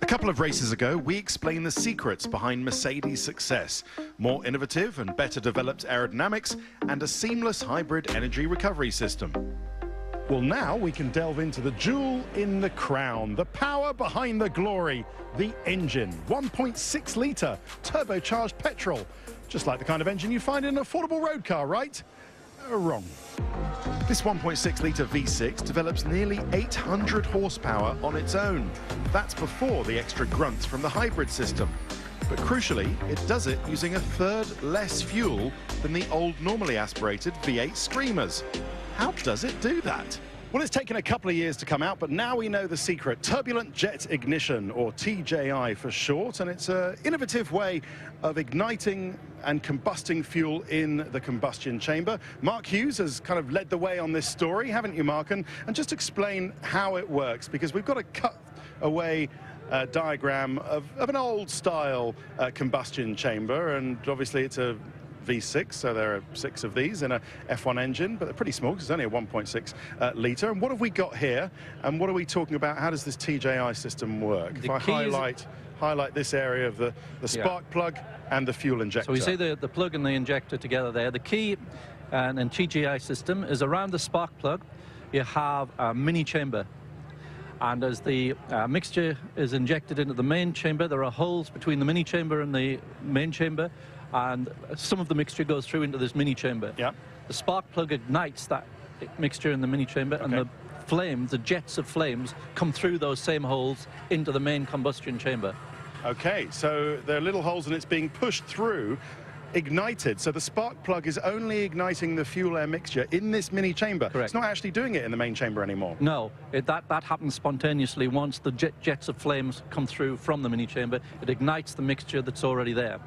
couple of races ago, we explained the secrets behind Mercedes' success. More innovative and better developed aerodynamics and a seamless hybrid energy recovery system. Well, now we can delve into the jewel in the crown, the power behind the glory, the engine. 1.6-litre turbocharged petrol, just like the kind of engine you find in an affordable road car, right? Wrong. This 1.6-litre V6 develops nearly 800 horsepower on its own. That's before the extra grunts from the hybrid system. But crucially, it does it using a third less fuel than the old normally aspirated V8 Screamers. How does it do that? Well, it's taken a couple of years to come out, but now we know the secret. Turbulent jet ignition, or TJI for short, and it's an innovative way of igniting and combusting fuel in the combustion chamber. Mark Hughes has kind of led the way on this story, haven't you, Mark? And just explain how it works, because we've got a cut-away diagram of an old-style combustion chamber, and obviously it's a V6, so there are 6 of these in a F1 engine, but they're pretty small because it's only a 1.6 litre. And what have we got here, and what are we talking about? How does this TJI system work? If I highlight this area of the spark plug and the fuel injector. So we see the plug and the injector together there. The key in TJI system is around the spark plug, you have a mini chamber. And as the mixture is injected into the main chamber, there are holes between the mini chamber and the main chamber, and some of the mixture goes through into this mini chamber. Yeah. The spark plug ignites that mixture in the mini chamber, and the flames, the jets of flames, come through those same holes into the main combustion chamber. Okay, so there are little holes and it's being pushed through, ignited. So the spark plug is only igniting the fuel air mixture in this mini chamber. Correct. It's not actually doing it in the main chamber anymore. No, that happens spontaneously. Once the jets of flames come through from the mini chamber, it ignites the mixture that's already there.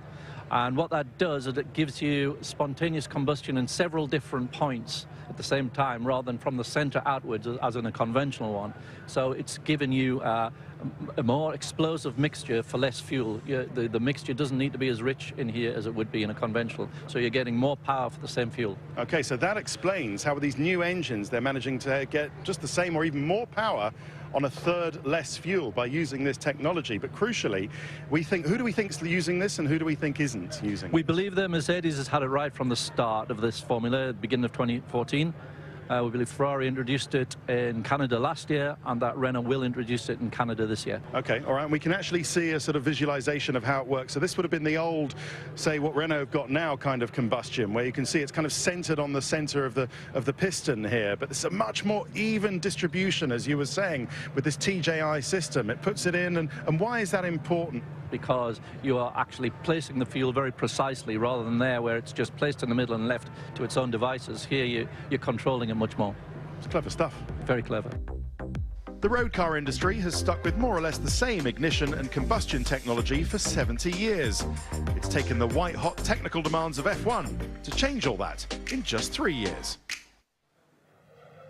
And what that does is it gives you spontaneous combustion in several different points at the same time, rather than from the center outwards as in a conventional one. So it's given you a more explosive mixture for less fuel. The mixture doesn't need to be as rich in here as it would be in a conventional, so you're getting more power for the same fuel. Okay, so that explains how with these new engines they're managing to get just the same or even more power on a third less fuel by using this technology. But crucially, who do we think is using this and who do we think isn't using it? We believe that Mercedes has had it right from the start of this formula, at the beginning of 2014. We believe Ferrari introduced it in Canada last year, and that Renault will introduce it in Canada this year. Okay, all right, and we can actually see a sort of visualization of how it works. So this would have been the old, say, what Renault have got now kind of combustion, where you can see it's kind of centered on the center of the piston here, but it's a much more even distribution, as you were saying, with this TJI system. It puts it in, and why is that important? Because you are actually placing the fuel very precisely, rather than there where it's just placed in the middle and left to its own devices. Here you're controlling it much more. It's clever stuff. Very clever. The road car industry has stuck with more or less the same ignition and combustion technology for 70 years. It's taken the white-hot technical demands of F1 to change all that in just 3 years.